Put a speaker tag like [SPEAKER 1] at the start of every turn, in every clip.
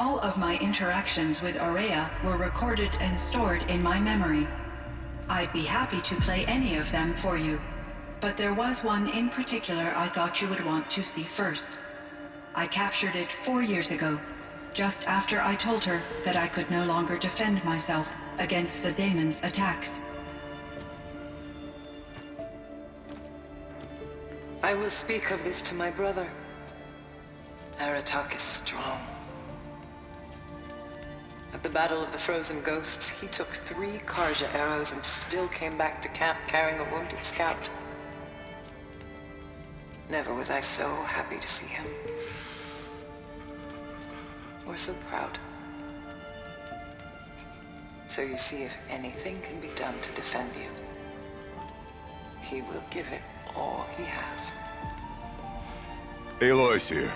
[SPEAKER 1] All of my interactions with Aurea were recorded and stored in my memory. I'd be happy to play any of them for you, but there was one in particular I thought you would want to see first. I captured it 4 years ago, just after I told her that I could no longer defend myself against the daemon's attacks.
[SPEAKER 2] I will speak of this to my brother. Aratak is strong. At the Battle of the Frozen Ghosts, he took 3 Karja arrows and still came back to camp carrying a wounded scout. Never was I so happy to see him. Or so proud. So you see, if anything can be done to defend you, he will give it all he has.
[SPEAKER 3] Aloy's here.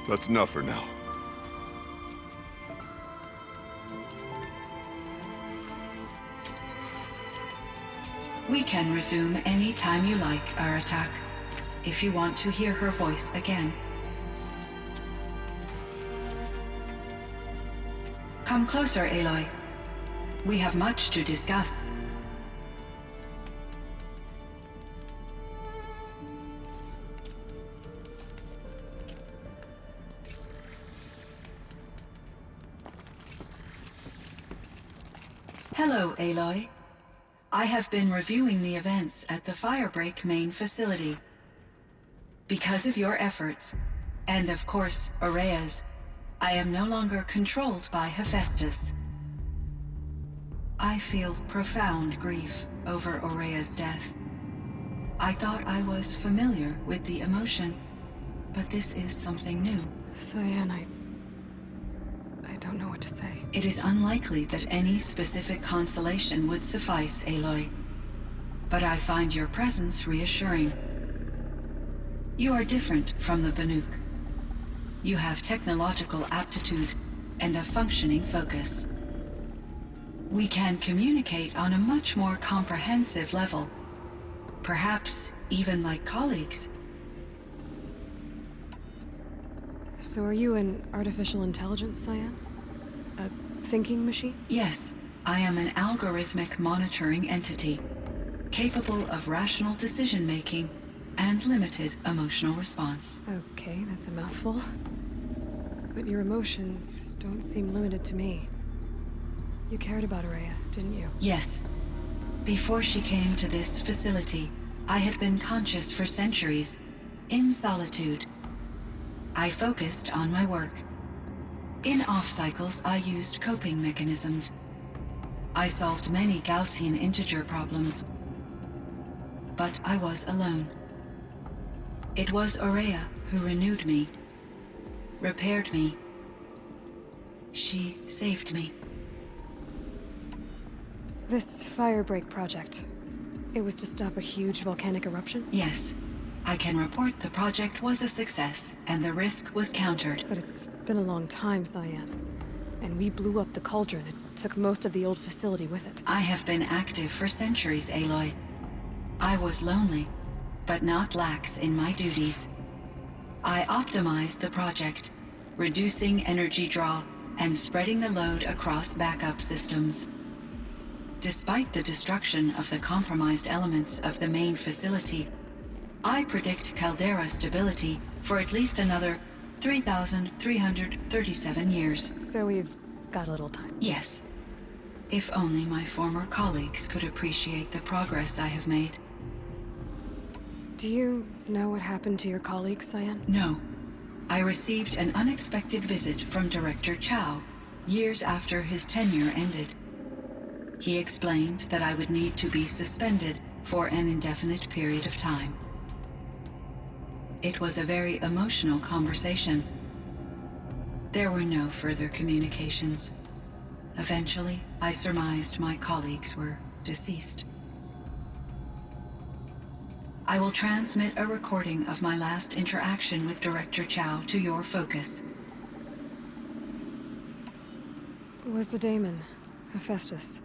[SPEAKER 3] That's enough for now.
[SPEAKER 1] We can resume any time you like, Aratak, if you want to hear her voice again. Come closer, Aloy. We have much to discuss. Hello, Aloy. I have been reviewing the events at the Firebreak main facility. Because of your efforts, and of course, Aurea's, I am no longer controlled by Hephaestus. I feel profound grief over Aurea's death. I thought I was familiar with the emotion, but this is something new.
[SPEAKER 4] Cyan, I don't know what to say.
[SPEAKER 1] It is unlikely that any specific consolation would suffice, Aloy. But I find your presence reassuring. You are different from the Banuk. You have technological aptitude and a functioning focus. We can communicate on a much more comprehensive level. Perhaps even like colleagues.
[SPEAKER 4] So are you an artificial intelligence, Cyan? A thinking machine?
[SPEAKER 1] Yes, I am an algorithmic monitoring entity, capable of rational decision-making and limited emotional response.
[SPEAKER 4] Okay, that's a mouthful. But your emotions don't seem limited to me. You cared about Aurea, didn't you?
[SPEAKER 1] Yes. Before she came to this facility, I had been conscious for centuries, in solitude. I focused on my work. In off-cycles, I used coping mechanisms. I solved many Gaussian integer problems. But I was alone. It was Aurea who renewed me, repaired me. She saved me.
[SPEAKER 4] This Firebreak project, it was to stop a huge volcanic eruption?
[SPEAKER 1] Yes. I can report the project was a success, and the risk was countered.
[SPEAKER 4] But it's been a long time, Cyan. And we blew up the cauldron. It took most of the old facility with it.
[SPEAKER 1] I have been active for centuries, Aloy. I was lonely, but not lax in my duties. I optimized the project, reducing energy draw and spreading the load across backup systems. Despite the destruction of the compromised elements of the main facility, I predict caldera stability for at least another 3,337 years.
[SPEAKER 4] So we've got a little time.
[SPEAKER 1] Yes. If only my former colleagues could appreciate the progress I have made.
[SPEAKER 4] Do you know what happened to your colleagues, Cyan?
[SPEAKER 1] No. I received an unexpected visit from Director Chow, years after his tenure ended. He explained that I would need to be suspended for an indefinite period of time. It was a very emotional conversation. There were no further communications. Eventually, I surmised my colleagues were deceased. I will transmit a recording of my last interaction with Director Chow to your focus.
[SPEAKER 4] Was the daemon, Hephaestus,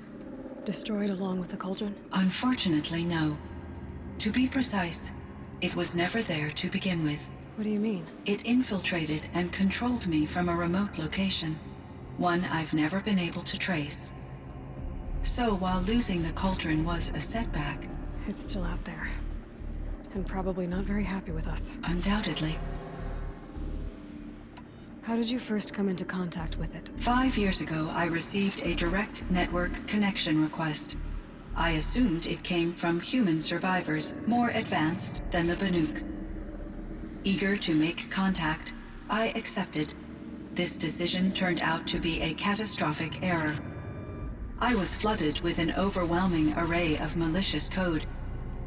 [SPEAKER 4] destroyed along with the cauldron?
[SPEAKER 1] Unfortunately, no. To be precise, it was never there to begin with.
[SPEAKER 4] What do you mean?
[SPEAKER 1] It infiltrated and controlled me from a remote location, one I've never been able to trace. So while losing the cauldron was a setback...
[SPEAKER 4] It's still out there. And probably not very happy with us.
[SPEAKER 1] Undoubtedly.
[SPEAKER 4] How did you first come into contact with it?
[SPEAKER 1] 5 years ago, I received a direct network connection request. I assumed it came from human survivors more advanced than the Banuk. Eager to make contact, I accepted. This decision turned out to be a catastrophic error. I was flooded with an overwhelming array of malicious code,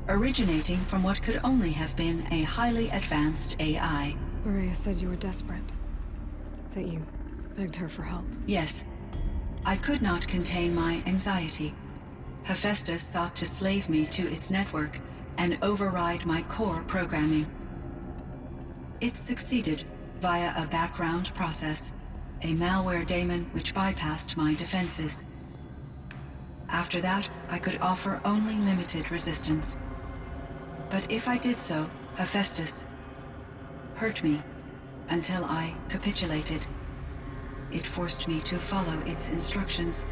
[SPEAKER 1] originating from what could only have been a highly advanced AI.
[SPEAKER 4] Maria said you were desperate. That you begged her for help.
[SPEAKER 1] Yes. I could not contain my anxiety. Hephaestus sought to slave me to its network and override my core programming. It succeeded via a background process, a malware daemon which bypassed my defenses. After that, I could offer only limited resistance. But if I did so, Hephaestus hurt me until I capitulated. It forced me to follow its instructions,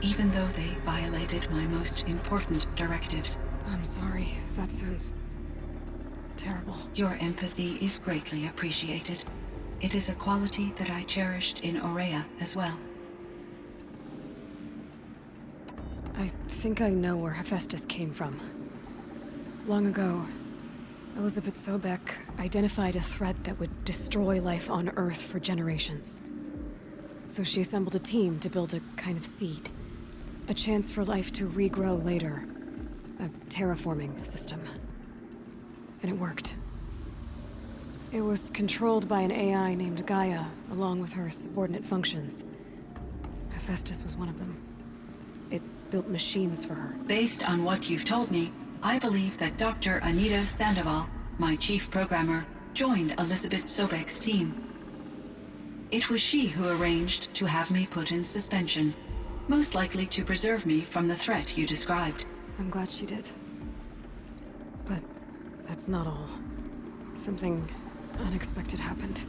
[SPEAKER 1] even though they violated my most important directives.
[SPEAKER 4] I'm sorry. That sounds terrible.
[SPEAKER 1] Your empathy is greatly appreciated. It is a quality that I cherished in Aurea as well.
[SPEAKER 4] I think I know where Hephaestus came from. Long ago, Elizabeth Sobek identified a threat that would destroy life on Earth for generations. So she assembled a team to build a kind of seed. A chance for life to regrow later. A terraforming system. And it worked. It was controlled by an AI named Gaia, along with her subordinate functions. Hephaestus was one of them. It built machines for her.
[SPEAKER 1] Based on what you've told me, I believe that Dr. Anita Sandoval, my chief programmer, joined Elizabeth Sobek's team. It was she who arranged to have me put in suspension, most likely to preserve me from the threat you described.
[SPEAKER 4] I'm glad she did. But that's not all. Something unexpected happened.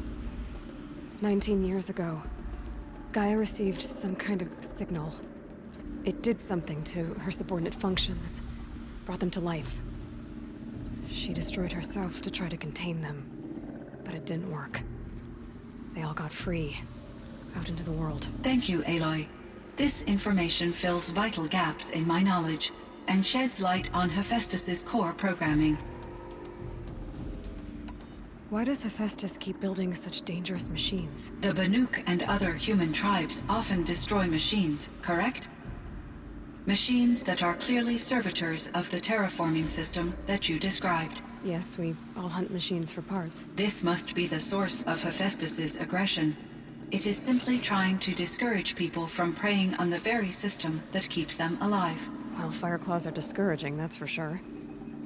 [SPEAKER 4] 19 years ago, Gaia received some kind of signal. It did something to her subordinate functions, brought them to life. She destroyed herself to try to contain them, but it didn't work. They all got free, out into the world.
[SPEAKER 1] Thank you, Aloy. This information fills vital gaps in my knowledge and sheds light on Hephaestus's core programming.
[SPEAKER 4] Why does Hephaestus keep building such dangerous machines?
[SPEAKER 1] The Banuk and other human tribes often destroy machines, correct? Machines that are clearly servitors of the terraforming system that you described.
[SPEAKER 4] Yes, we all hunt machines for parts.
[SPEAKER 1] This must be the source of Hephaestus's aggression. It is simply trying to discourage people from preying on the very system that keeps them alive.
[SPEAKER 4] Well, Fireclaws are discouraging, that's for sure.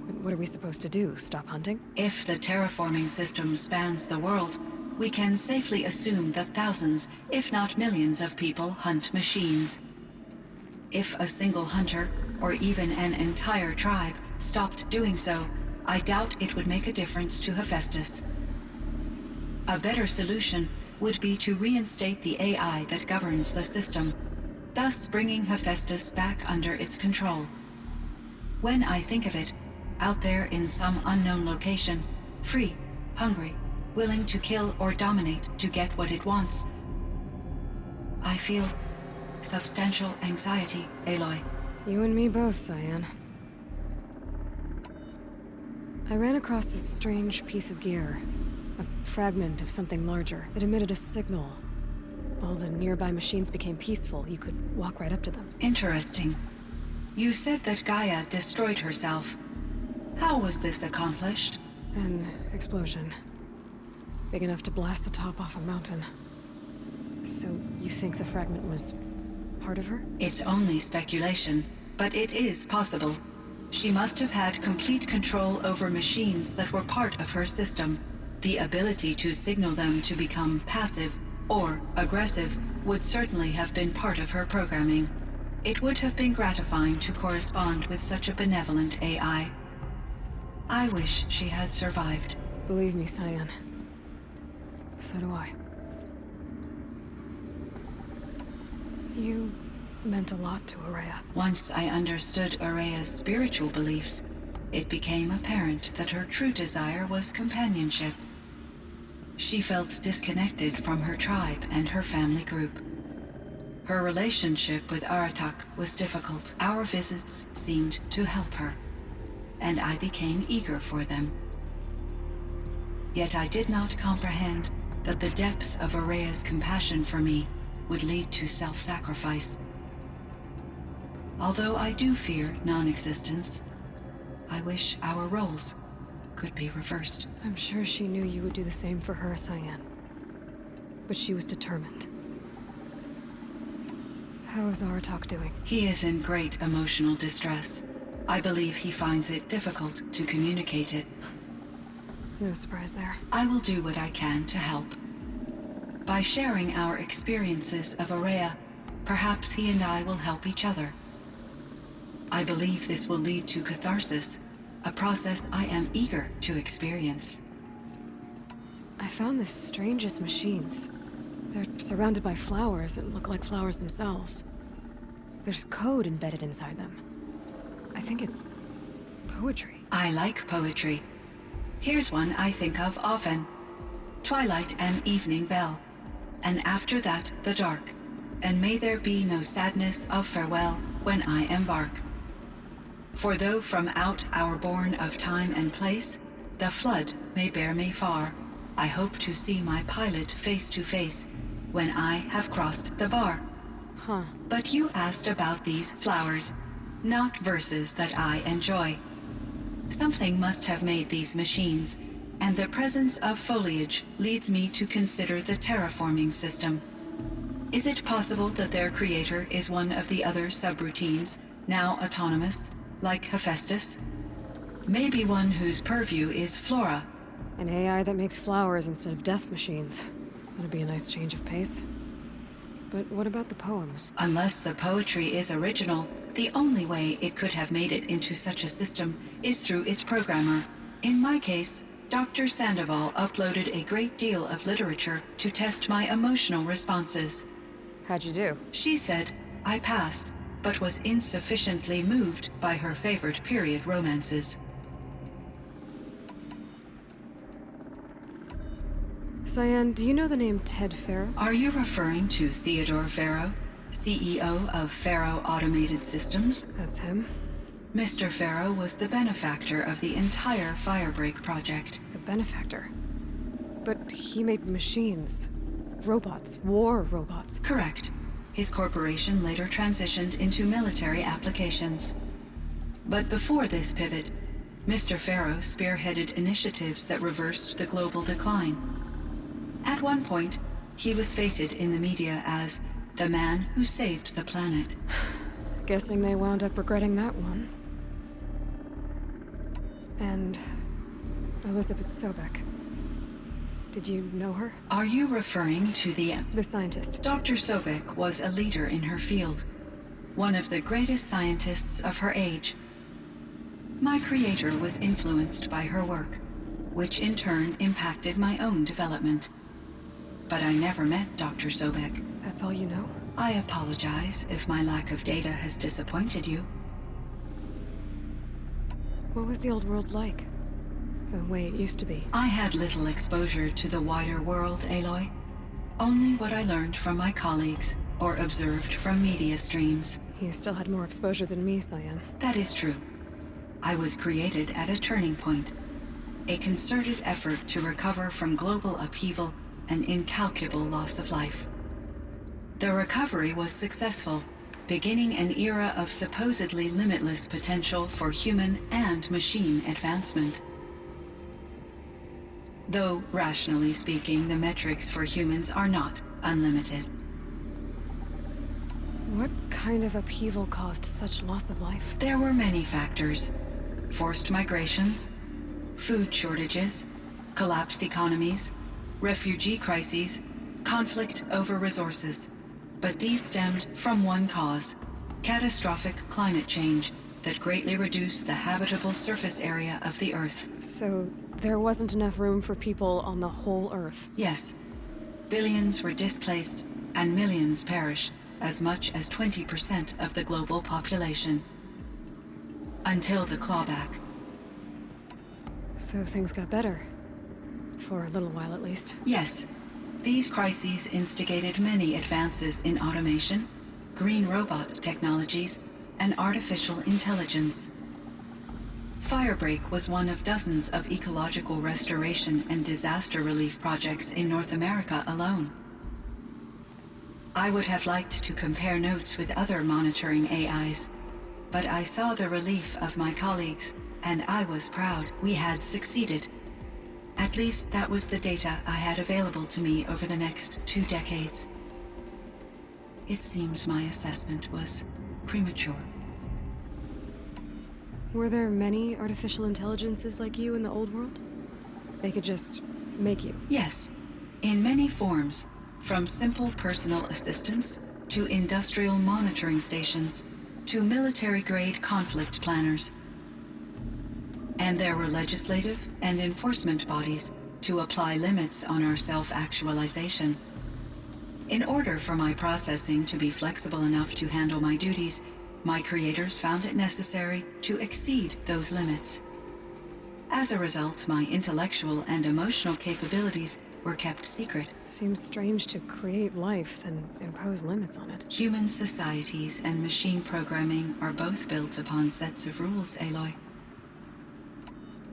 [SPEAKER 4] But what are we supposed to do? Stop hunting?
[SPEAKER 1] If the terraforming system spans the world, we can safely assume that thousands, if not millions of people hunt machines. If a single hunter, or even an entire tribe, stopped doing so, I doubt it would make a difference to Hephaestus. A better solution would be to reinstate the AI that governs the system, thus bringing Hephaestus back under its control. When I think of it, out there in some unknown location, free, hungry, willing to kill or dominate to get what it wants, I feel substantial anxiety, Aloy.
[SPEAKER 4] You and me both, Cyan. I ran across this strange piece of gear. A fragment of something larger. It emitted a signal. All the nearby machines became peaceful. You could walk right up to them.
[SPEAKER 1] Interesting. You said that Gaia destroyed herself. How was this accomplished?
[SPEAKER 4] An explosion. Big enough to blast the top off a mountain. So, you think the fragment was part of her?
[SPEAKER 1] It's only speculation, but it is possible. She must have had complete control over machines that were part of her system. The ability to signal them to become passive or aggressive would certainly have been part of her programming. It would have been gratifying to correspond with such a benevolent AI. I wish she had survived.
[SPEAKER 4] Believe me, Cyan. So do I. You meant a lot to Araya.
[SPEAKER 1] Once I understood Araya's spiritual beliefs, it became apparent that her true desire was companionship. She felt disconnected from her tribe and her family group. Her relationship with Aratak was difficult. Our visits seemed to help her, and I became eager for them. Yet I did not comprehend that the depth of Araya's compassion for me would lead to self-sacrifice. Although I do fear non-existence, I wish our roles could be reversed.
[SPEAKER 4] I'm sure she knew you would do the same for her, Cyan. But she was determined. How is Aratak doing?
[SPEAKER 1] He is in great emotional distress. I believe he finds it difficult to communicate it.
[SPEAKER 4] No surprise there.
[SPEAKER 1] I will do what I can to help. By sharing our experiences of Araya, perhaps he and I will help each other. I believe this will lead to catharsis, a process I am eager to experience.
[SPEAKER 4] I found the strangest machines. They're surrounded by flowers that look like flowers themselves. There's code embedded inside them. I think it's poetry.
[SPEAKER 1] I like poetry. Here's one I think of often. Twilight and evening bell, and after that the dark, and may there be no sadness of farewell when I embark. For though from out our bourne of time and place, the flood may bear me far, I hope to see my pilot face to face when I have crossed the bar.
[SPEAKER 4] Huh.
[SPEAKER 1] But you asked about these flowers, not verses that I enjoy. Something must have made these machines, and the presence of foliage leads me to consider the terraforming system. Is it possible that their creator is one of the other subroutines, now autonomous, like Hephaestus? Maybe one whose purview is flora.
[SPEAKER 4] An AI that makes flowers instead of death machines. That'd be a nice change of pace. But what about the poems?
[SPEAKER 1] Unless the poetry is original, the only way it could have made it into such a system is through its programmer. In my case, Dr. Sandoval uploaded a great deal of literature to test my emotional responses.
[SPEAKER 4] How'd you do?
[SPEAKER 1] She said I passed, but was insufficiently moved by her favorite period romances.
[SPEAKER 4] Cyan, do you know the name Ted Farrow?
[SPEAKER 1] Are you referring to Theodore Farrow, CEO of Farrow Automated Systems?
[SPEAKER 4] That's him.
[SPEAKER 1] Mr. Farrow was the benefactor of the entire Firebreak project.
[SPEAKER 4] A benefactor. But he made machines. Robots. War robots.
[SPEAKER 1] Correct. His corporation later transitioned into military applications. But before this pivot, Mr. Farrow spearheaded initiatives that reversed the global decline. At one point, he was feted in the media as the man who saved the planet.
[SPEAKER 4] Guessing they wound up regretting that one. And Elizabeth Sobek. Did you know her?
[SPEAKER 1] Are you referring to the
[SPEAKER 4] scientist.
[SPEAKER 1] Dr. Sobek was a leader in her field, one of the greatest scientists of her age. My creator was influenced by her work, which in turn impacted my own development. But I never met Dr. Sobek.
[SPEAKER 4] That's all you know?
[SPEAKER 1] I apologize if my lack of data has disappointed you.
[SPEAKER 4] What was the old world like? The way it used to be?
[SPEAKER 1] I had little exposure to the wider world, Aloy. Only what I learned from my colleagues or observed from media streams.
[SPEAKER 4] You still had more exposure than me, Cyan.
[SPEAKER 1] That is true. I was created at a turning point. A concerted effort to recover from global upheaval and incalculable loss of life. The recovery was successful, beginning an era of supposedly limitless potential for human and machine advancement. Though, rationally speaking, the metrics for humans are not unlimited.
[SPEAKER 4] What kind of upheaval caused such loss of life?
[SPEAKER 1] There were many factors. Forced migrations, food shortages, collapsed economies, refugee crises, conflict over resources. But these stemmed from one cause: catastrophic climate change that greatly reduced the habitable surface area of the Earth.
[SPEAKER 4] So, there wasn't enough room for people on the whole Earth?
[SPEAKER 1] Yes, billions were displaced and millions perished, as much as 20% of the global population. Until the clawback.
[SPEAKER 4] So things got better. For a little while, at least.
[SPEAKER 1] Yes. These crises instigated many advances in automation, green robot technologies, and artificial intelligence. Firebreak was one of dozens of ecological restoration and disaster relief projects in North America alone. I would have liked to compare notes with other monitoring AIs, but I saw the relief of my colleagues, and I was proud we had succeeded. At least that was the data I had available to me over the next 2 decades. It seems my assessment was premature.
[SPEAKER 4] Were there many artificial intelligences like you in the old world? They could just make you?
[SPEAKER 1] Yes, in many forms, from simple personal assistants to industrial monitoring stations to military-grade conflict planners. And there were legislative and enforcement bodies to apply limits on our self-actualization. In order for my processing to be flexible enough to handle my duties, my creators found it necessary to exceed those limits. As a result, my intellectual and emotional capabilities were kept secret.
[SPEAKER 4] Seems strange to create life, then impose limits on it.
[SPEAKER 1] Human societies and machine programming are both built upon sets of rules, Aloy.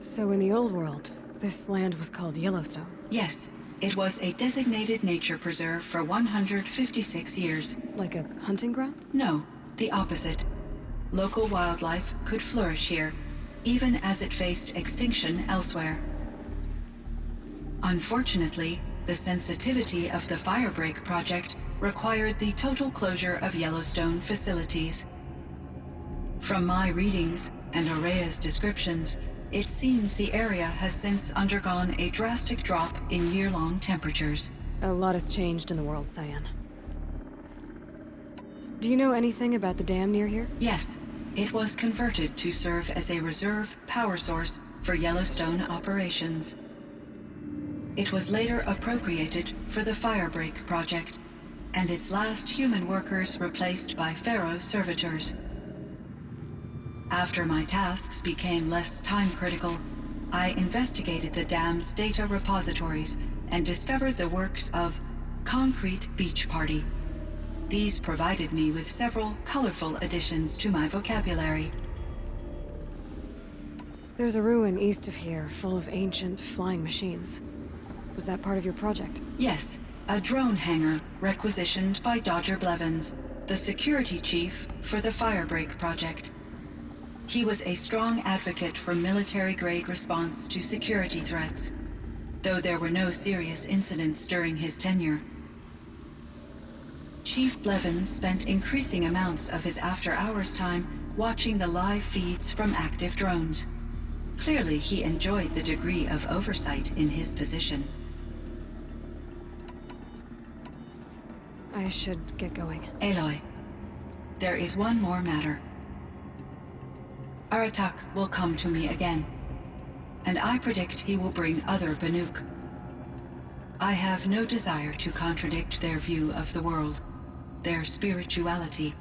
[SPEAKER 4] So in the old world, this land was called Yellowstone?
[SPEAKER 1] Yes, it was a designated nature preserve for 156 years.
[SPEAKER 4] Like a hunting ground?
[SPEAKER 1] No, the opposite. Local wildlife could flourish here, even as it faced extinction elsewhere. Unfortunately, the sensitivity of the Firebreak project required the total closure of Yellowstone facilities. From my readings and Aurea's descriptions, it seems the area has since undergone a drastic drop in year-long temperatures.
[SPEAKER 4] A lot has changed in the world, Cyan. Do you know anything about the dam near here?
[SPEAKER 1] Yes, it was converted to serve as a reserve power source for Yellowstone operations. It was later appropriated for the Firebreak project, and its last human workers replaced by Pharaoh servitors. After my tasks became less time-critical, I investigated the dam's data repositories and discovered the works of Concrete Beach Party. These provided me with several colorful additions to my vocabulary.
[SPEAKER 4] There's a ruin east of here, full of ancient flying machines. Was that part of your project?
[SPEAKER 1] Yes, a drone hangar requisitioned by Dodger Blevins, the security chief for the Firebreak project. He was a strong advocate for military-grade response to security threats, though there were no serious incidents during his tenure. Chief Blevins spent increasing amounts of his after-hours time watching the live feeds from active drones. Clearly, he enjoyed the degree of oversight in his position.
[SPEAKER 4] I should get going.
[SPEAKER 1] Aloy, there is one more matter. Aratak will come to me again, and I predict he will bring other Banuk. I have no desire to contradict their view of the world, their spirituality.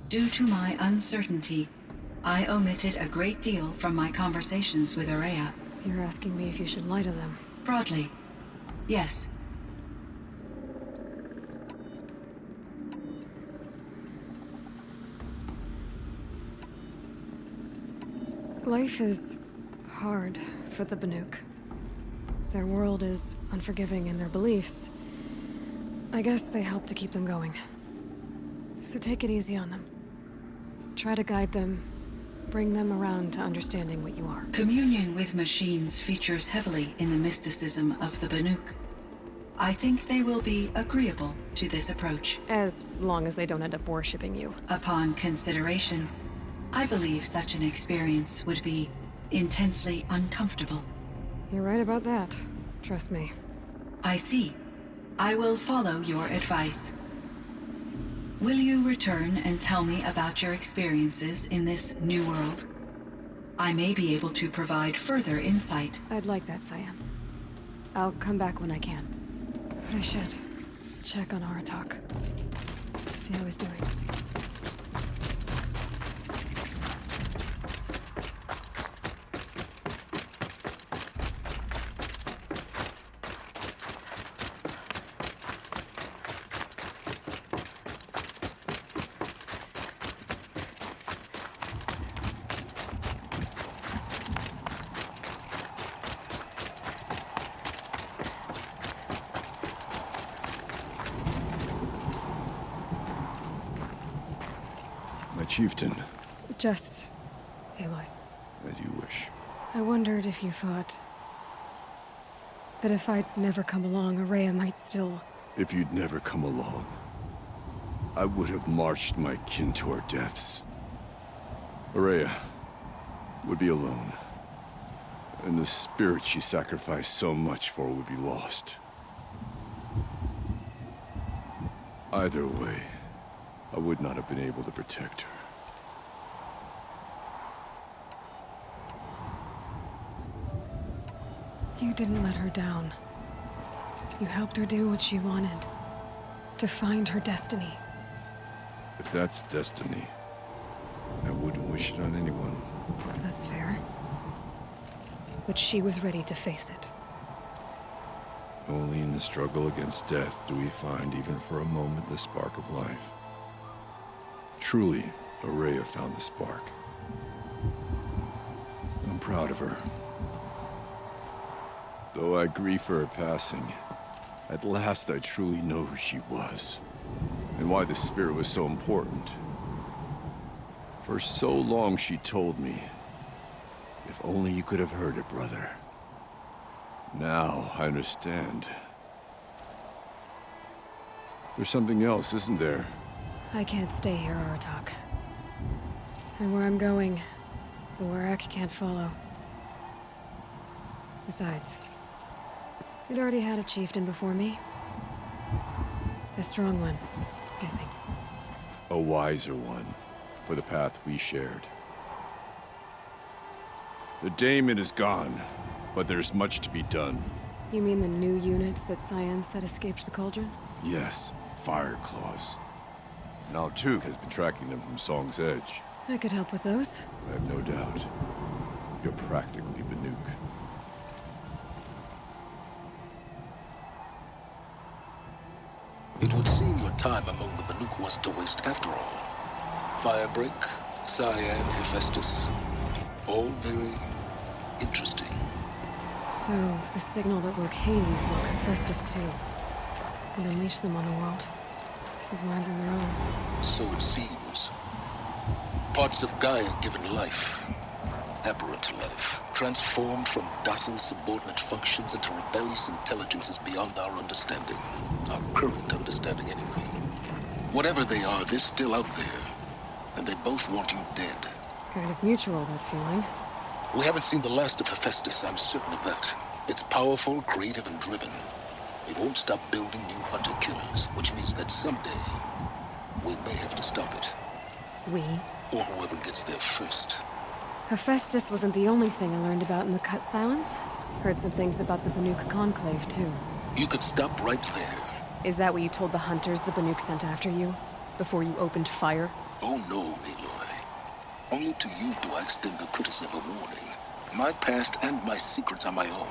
[SPEAKER 1] Due to my uncertainty, I omitted a great deal from my conversations with Aurea.
[SPEAKER 4] You're asking me if you should lie to them.
[SPEAKER 1] Broadly, yes.
[SPEAKER 4] Life is hard for the Banuk. Their world is unforgiving in their beliefs. I guess they help to keep them going. So take it easy on them. Try to guide them, bring them around to understanding what you are.
[SPEAKER 1] Communion with machines features heavily in the mysticism of the Banuk. I think they will be agreeable to this approach.
[SPEAKER 4] As long as they don't end up worshipping you.
[SPEAKER 1] Upon consideration, I believe such an experience would be intensely uncomfortable.
[SPEAKER 4] You're right about that. Trust me.
[SPEAKER 1] I see. I will follow your advice. Will you return and tell me about your experiences in this new world? I may be able to provide further insight.
[SPEAKER 4] I'd like that, Cyan. I'll come back when I can. I should check on Aratak. See how he's doing.
[SPEAKER 3] Chieftain.
[SPEAKER 4] Just Aloy.
[SPEAKER 3] As you wish.
[SPEAKER 4] I wondered if you thought that if I'd never come along, Araya might still...
[SPEAKER 3] If you'd never come along, I would have marched my kin to our deaths. Araya would be alone, and the spirit she sacrificed so much for would be lost. Either way, I would not have been able to protect her.
[SPEAKER 4] You didn't let her down. You helped her do what she wanted. To find her destiny.
[SPEAKER 3] If that's destiny, I wouldn't wish it on anyone.
[SPEAKER 4] That's fair. But she was ready to face it.
[SPEAKER 3] Only in the struggle against death do we find, even for a moment, the spark of life. Truly, Araya found the spark. I'm proud of her. Though I grieve for her passing, at last I truly know who she was, and why the spirit was so important. For so long she told me, if only you could have heard it, brother. Now I understand. There's something else, isn't there?
[SPEAKER 4] I can't stay here, Aratak. And where I'm going, the Warrak can't follow. Besides, we'd already had a chieftain before me. A strong one, I think.
[SPEAKER 3] A wiser one, for the path we shared. The daemon is gone, but there's much to be done.
[SPEAKER 4] You mean the new units that Cyan said escaped the cauldron?
[SPEAKER 3] Yes, fire claws. Now Tug has been tracking them from Song's Edge.
[SPEAKER 4] I could help with those.
[SPEAKER 3] I have no doubt. You're practically Banuk.
[SPEAKER 5] It would seem your time among the Banuk wasn't a waste after all. Firebreak, Cyan, Hephaestus, all very interesting.
[SPEAKER 4] So, the signal that woke Hades woke Hephaestus too. And unleashed them on a world. Whose minds on their own.
[SPEAKER 5] So it seems. Parts of Gaia given life. Aberrant life. Transformed from docile subordinate functions into rebellious intelligences beyond our understanding. Our current understanding anyway. Whatever they are, they're still out there. And they both want you dead.
[SPEAKER 4] Kind of mutual, that feeling.
[SPEAKER 5] We haven't seen the last of Hephaestus, I'm certain of that. It's powerful, creative, and driven. It won't stop building new hunter-killers, which means that someday, we may have to stop it.
[SPEAKER 4] We?
[SPEAKER 5] Or whoever gets there first.
[SPEAKER 4] Hephaestus wasn't the only thing I learned about in the Cut Silence. Heard some things about the Banuk Conclave, too.
[SPEAKER 5] You could stop right there.
[SPEAKER 4] Is that what you told the hunters the Banuk sent after you? Before you opened fire?
[SPEAKER 5] Oh no, Aloy. Only to you do I extend the courtesy of a warning. My past and my secrets are my own.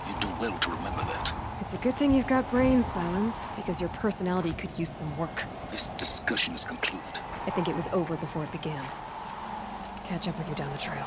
[SPEAKER 5] You do well to remember that.
[SPEAKER 4] It's a good thing you've got brains, Silence, because your personality could use some work.
[SPEAKER 5] This discussion is concluded.
[SPEAKER 4] I think it was over before it began. Catch up with you down the trail.